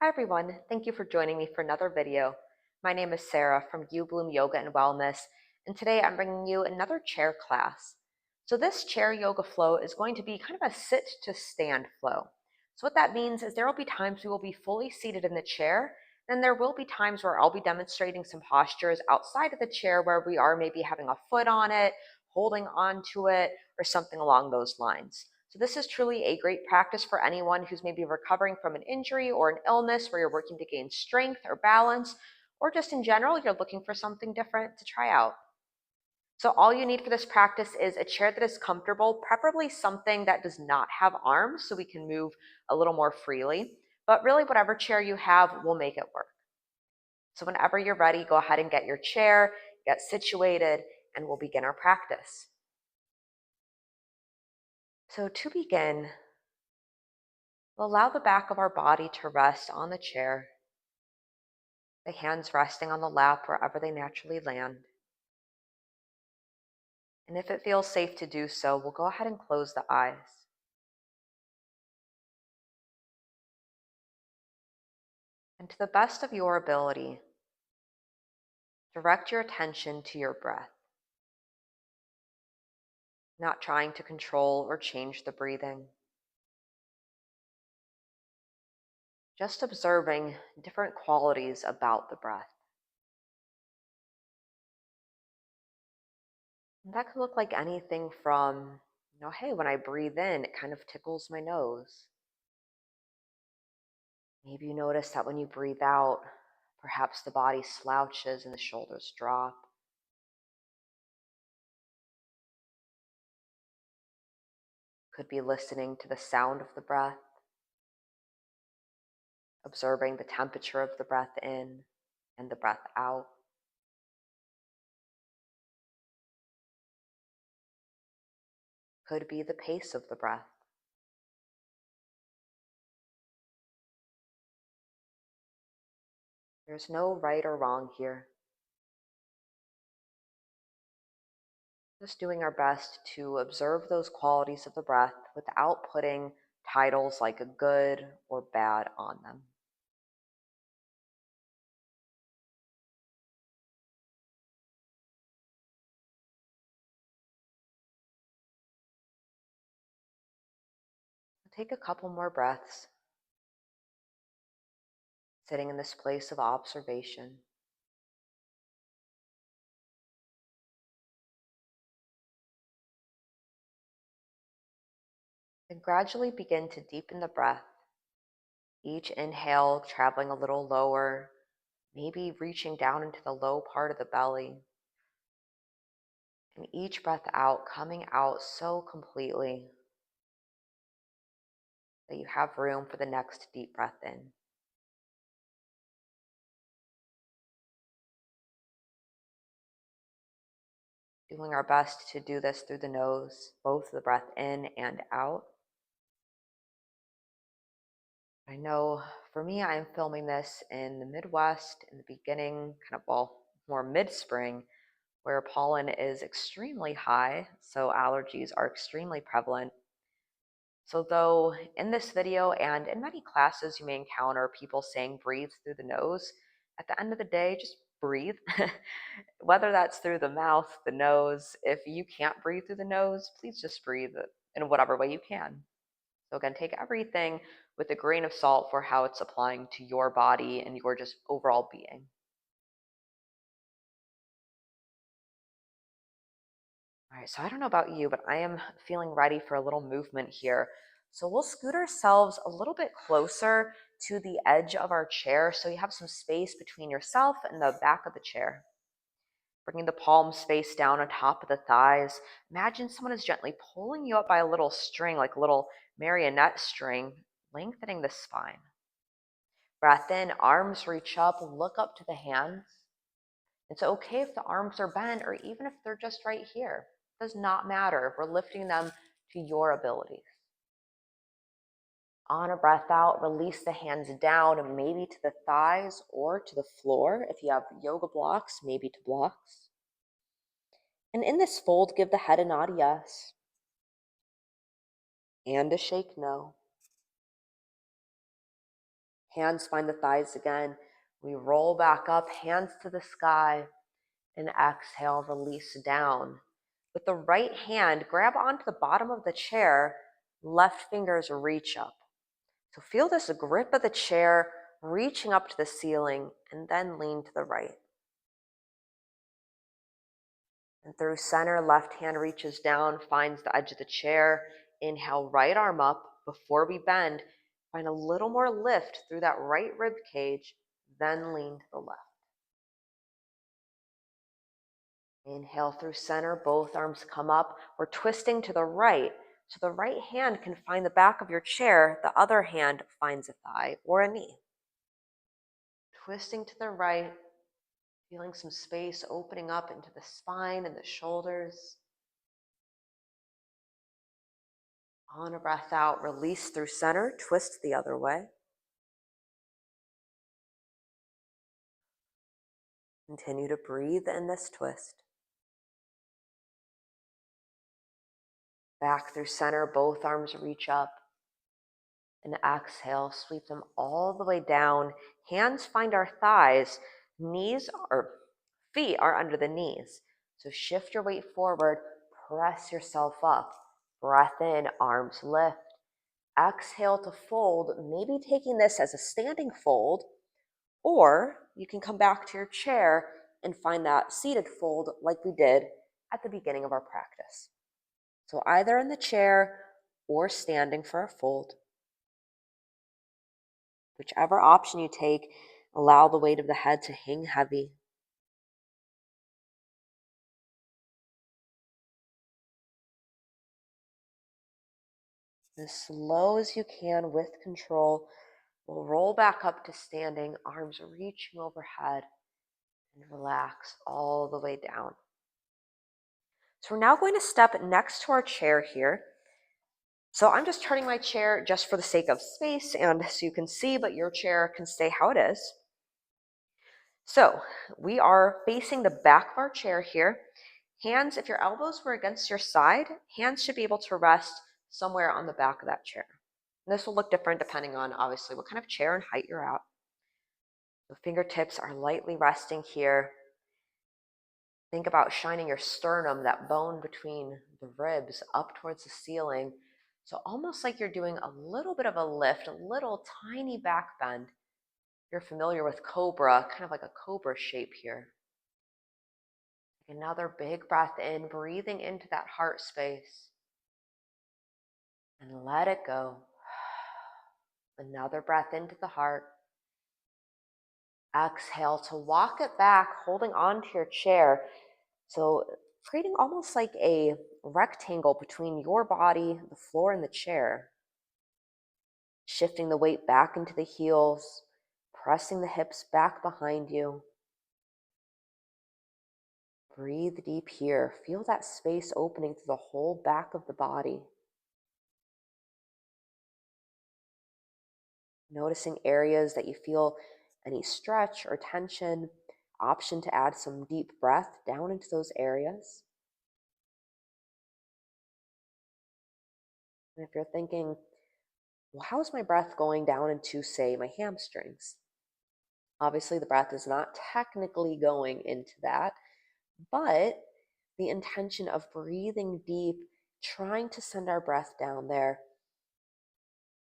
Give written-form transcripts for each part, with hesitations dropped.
Hi everyone, thank you for joining me for another video. My name is Sarah from You Bloom Yoga and Wellness, and today I'm bringing you another chair class. So this chair yoga flow is going to be kind of a sit to stand flow. So what that means is there will be times we will be fully seated in the chair, then there will be times where I'll be demonstrating some postures outside of the chair where we are maybe having a foot on it, holding onto it, or something along those lines. So this is truly a great practice for anyone who's maybe recovering from an injury or an illness where you're working to gain strength or balance, or just in general, you're looking for something different to try out. So all you need for this practice is a chair that is comfortable, preferably something that does not have arms so we can move a little more freely. But really, whatever chair you have will make it work. So whenever you're ready, go ahead and get your chair, get situated, and we'll begin our practice. So to begin, we'll allow the back of our body to rest on the chair, the hands resting on the lap wherever they naturally land. And if it feels safe to do so, we'll go ahead and close the eyes. And to the best of your ability, direct your attention to your breath, not trying to control or change the breathing. Just observing different qualities about the breath. And that could look like anything from, hey, when I breathe in, it kind of tickles my nose. Maybe you notice that when you breathe out, perhaps the body slouches and the shoulders drop. Could be listening to the sound of the breath, observing the temperature of the breath in and the breath out. Could be the pace of the breath. There's no right or wrong here. Just doing our best to observe those qualities of the breath without putting titles like a good or bad on them. Take a couple more breaths, sitting in this place of observation. Then gradually begin to deepen the breath. Each inhale traveling a little lower, maybe reaching down into the low part of the belly. And each breath out coming out so completely that you have room for the next deep breath in. Doing our best to do this through the nose, both the breath in and out. I know for me, I'm filming this in the Midwest in the beginning, more mid-spring, where pollen is extremely high, so allergies are extremely prevalent. So though in this video and in many classes you may encounter people saying breathe through the nose, at the end of the day, just breathe. Whether that's through the mouth, the nose, if you can't breathe through the nose, please just breathe in whatever way you can. So again, take everything with a grain of salt for how it's applying to your body and your just overall being. All right, so I don't know about you, but I am feeling ready for a little movement here. So we'll scoot ourselves a little bit closer to the edge of our chair so you have some space between yourself and the back of the chair. Bringing the palms face down on top of the thighs. Imagine someone is gently pulling you up by a little string, like a little marionette string, lengthening the spine. Breath in, arms reach up, look up to the hands. It's okay if the arms are bent or even if they're just right here. It does not matter. We're lifting them to your abilities. On a breath out, release the hands down, maybe to the thighs or to the floor. If you have yoga blocks, maybe to blocks. And in this fold, give the head a nod yes and a shake no. Hands find the thighs again. We roll back up, hands to the sky, and exhale, release down. With the right hand, grab onto the bottom of the chair, left fingers reach up. So feel this grip of the chair reaching up to the ceiling, and then lean to the right. And through center, left hand reaches down, finds the edge of the chair. Inhale, right arm up. Before we bend, find a little more lift through that right rib cage, then lean to the left. Inhale through center, both arms come up. We're twisting to the right, so the right hand can find the back of your chair, the other hand finds a thigh or a knee. Twisting to the right, feeling some space opening up into the spine and the shoulders. On a breath out, release through center, twist the other way. Continue to breathe in this twist. Back through center, both arms reach up. And exhale, sweep them all the way down. Hands find our thighs, knees or feet are under the knees. So shift your weight forward, press yourself up. Breath in, arms lift. Exhale to fold, maybe taking this as a standing fold, or you can come back to your chair and find that seated fold like we did at the beginning of our practice. So either in the chair or standing for a fold. Whichever option you take, allow the weight of the head to hang heavy. As slow as you can with control, we'll roll back up to standing, arms reaching overhead, and relax all the way down. So we're now going to step next to our chair here. So I'm just turning my chair just for the sake of space and so you can see, but your chair can stay how it is. So we are facing the back of our chair here. Hands, if your elbows were against your side, hands should be able to rest somewhere on the back of that chair. And this will look different depending on obviously what kind of chair and height you're at. The fingertips are lightly resting here. Think about shining your sternum, that bone between the ribs, up towards the ceiling. So almost like you're doing a little bit of a lift, a little tiny back bend. You're familiar with cobra, kind of like a cobra shape here. Take another big breath in, breathing into that heart space. And let it go. Another breath into the heart. Exhale to walk it back, holding on to your chair. So creating almost like a rectangle between your body, the floor, and the chair. Shifting the weight back into the heels, pressing the hips back behind you. Breathe deep here. Feel that space opening through the whole back of the body. Noticing areas that you feel any stretch or tension. Option to add some deep breath down into those areas. And if you're thinking, well, how's my breath going down into, say, my hamstrings? Obviously, the breath is not technically going into that, but the intention of breathing deep, trying to send our breath down there,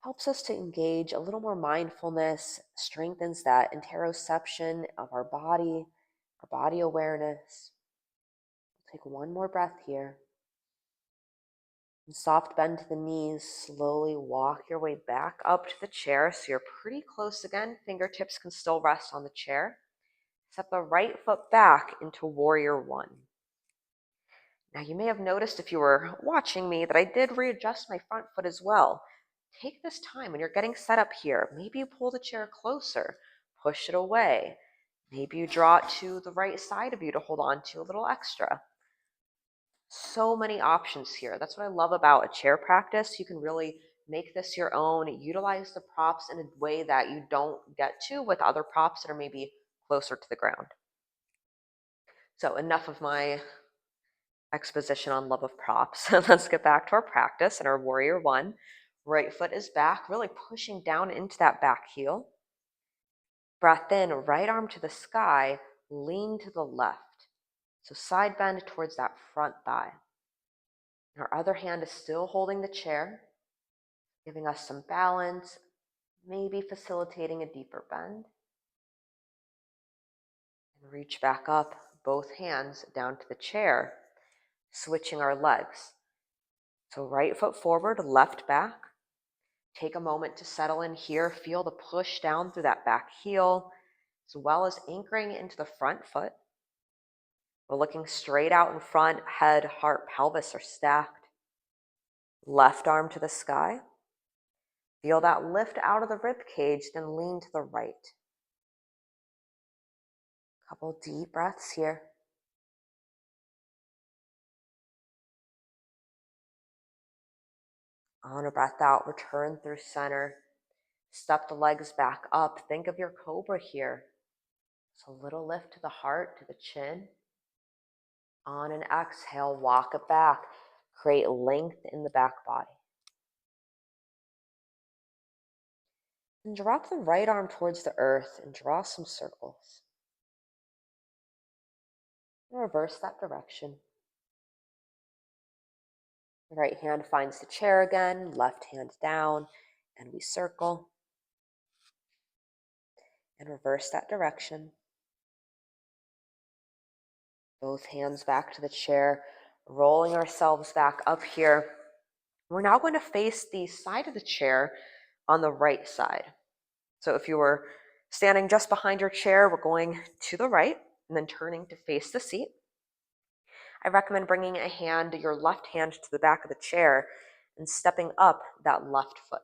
helps us to engage a little more mindfulness, strengthens that interoception of our body awareness. Take one more breath here. And soft bend to the knees, slowly walk your way back up to the chair so you're pretty close again. Fingertips can still rest on the chair. Step the right foot back into warrior one. Now you may have noticed if you were watching me that I did readjust my front foot as well. Take this time when you're getting set up here. Maybe you pull the chair closer, push it away. Maybe you draw it to the right side of you to hold on to a little extra. So many options here. That's what I love about a chair practice. You can really make this your own, utilize the props in a way that you don't get to with other props that are maybe closer to the ground. So enough of my exposition on love of props. Let's get back to our practice and our warrior one. Right foot is back, really pushing down into that back heel. Breath in, right arm to the sky, lean to the left. So side bend towards that front thigh. Our other hand is still holding the chair, giving us some balance, maybe facilitating a deeper bend. And reach back up, both hands down to the chair, switching our legs. So right foot forward, left back. Take a moment to settle in here. Feel the push down through that back heel, as well as anchoring into the front foot. We're looking straight out in front. Head, heart, pelvis are stacked. Left arm to the sky. Feel that lift out of the rib cage, then lean to the right. Couple deep breaths here. On a breath out, return through center. Step the legs back up. Think of your cobra here. So a little lift to the heart, to the chin. On an exhale, walk it back. Create length in the back body. And drop the right arm towards the earth and draw some circles. And reverse that direction. Right hand finds the chair again, left hand down, and we circle. And reverse that direction. Both hands back to the chair, rolling ourselves back up here. We're now going to face the side of the chair on the right side. So if you were standing just behind your chair, we're going to the right and then turning to face the seat. I recommend bringing your left hand to the back of the chair and stepping up that left foot.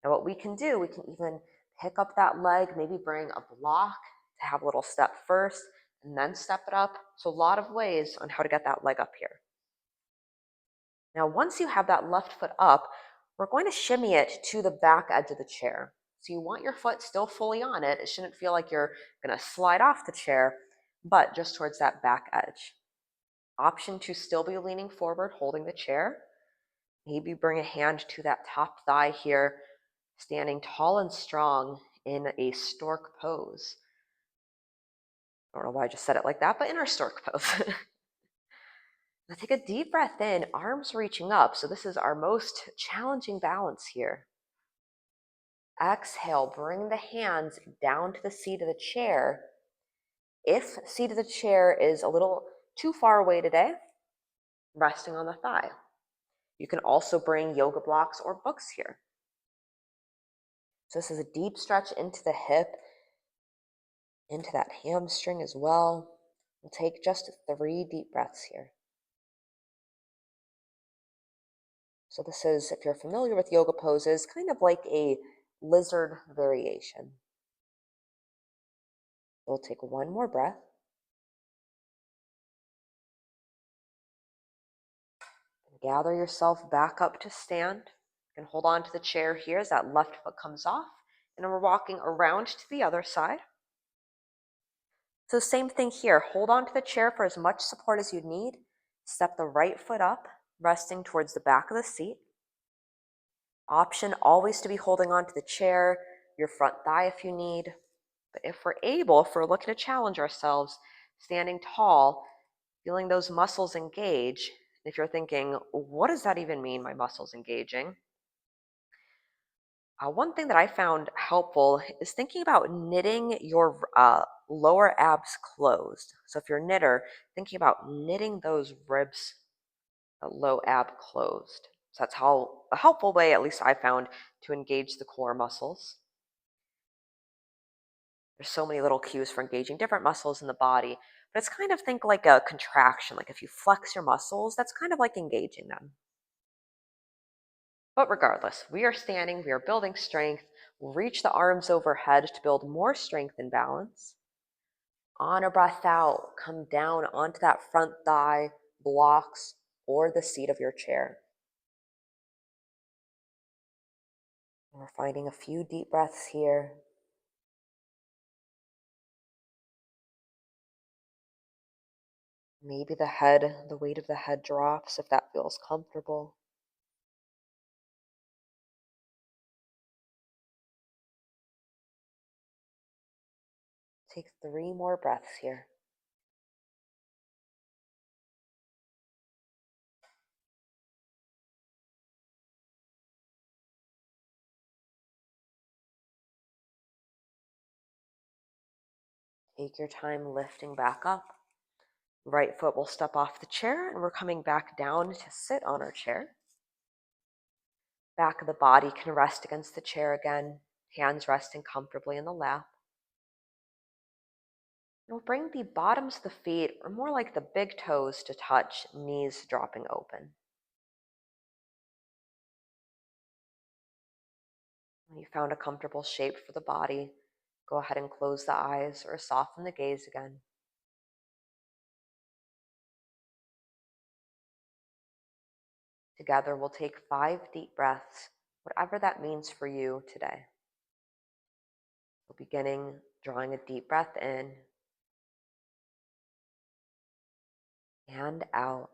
Now what we can do, we can even pick up that leg, maybe bring a block to have a little step first and then step it up. So a lot of ways on how to get that leg up here. Now, once you have that left foot up, we're going to shimmy it to the back edge of the chair. So you want your foot still fully on it. It shouldn't feel like you're going to slide off the chair, but just towards that back edge. Option to still be leaning forward, holding the chair. Maybe bring a hand to that top thigh here, standing tall and strong in a stork pose. I don't know why I just said it like that, but in our stork pose. Now take a deep breath in, arms reaching up. So this is our most challenging balance here. Exhale, bring the hands down to the seat of the chair. If seat of the chair is a little too far away today, resting on the thigh. You can also bring yoga blocks or books here. So this is a deep stretch into the hip, into that hamstring as well. We'll take just 3 deep breaths here. So this is, if you're familiar with yoga poses, kind of like a lizard variation. We'll take 1 more breath. Gather yourself back up to stand. You can hold on to the chair here as that left foot comes off. And then we're walking around to the other side. So same thing here. Hold on to the chair for as much support as you need. Step the right foot up, resting towards the back of the seat. Option always to be holding on to the chair, your front thigh if you need. But if we're looking to challenge ourselves, standing tall, feeling those muscles engage. If you're thinking, what does that even mean, my muscles engaging? One thing that I found helpful is thinking about knitting your lower abs closed. So if you're a knitter, thinking about knitting those ribs, the low ab closed. So that's a helpful way, at least I found, to engage the core muscles. There's so many little cues for engaging different muscles in the body, but it's kind of think like a contraction. Like if you flex your muscles, that's kind of like engaging them. But regardless, we are standing, we are building strength. We'll reach the arms overhead to build more strength and balance. On a breath out, come down onto that front thigh, blocks, or the seat of your chair. And we're finding a few deep breaths here. Maybe the weight of the head drops if that feels comfortable. Take 3 more breaths here. Take your time lifting back up. Right foot will step off the chair and we're coming back down to sit on our chair. Back of the body can rest against the chair again, hands resting comfortably in the lap. And we'll bring the bottoms of the feet, or more like the big toes, to touch, knees dropping open. When you found a comfortable shape for the body, go ahead and close the eyes or soften the gaze again. Together, we'll take 5 deep breaths, whatever that means for you today. So beginning, drawing a deep breath in and out.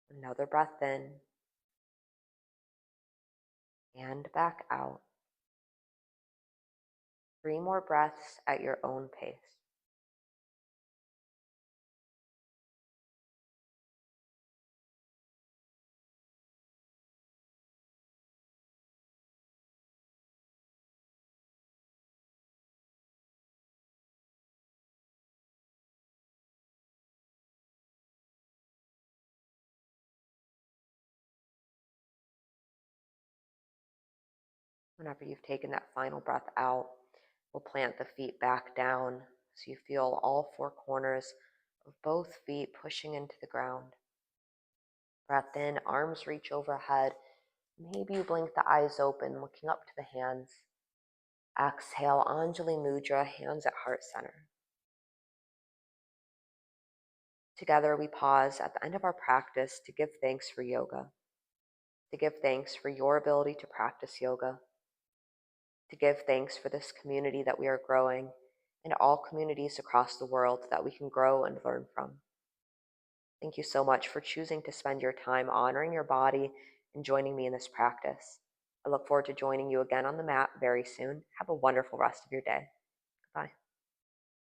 Another breath in and back out. 3 more breaths at your own pace. Whenever you've taken that final breath out, we'll plant the feet back down so you feel all 4 corners of both feet pushing into the ground. Breath in, arms reach overhead. Maybe you blink the eyes open, looking up to the hands. Exhale, Anjali Mudra, hands at heart center. Together, we pause at the end of our practice to give thanks for yoga, to give thanks for your ability to practice yoga, to give thanks for this community that we are growing, and all communities across the world that we can grow and learn from. Thank you so much for choosing to spend your time honoring your body and joining me in this practice. I look forward to joining you again on the mat very soon. Have a wonderful rest of your day.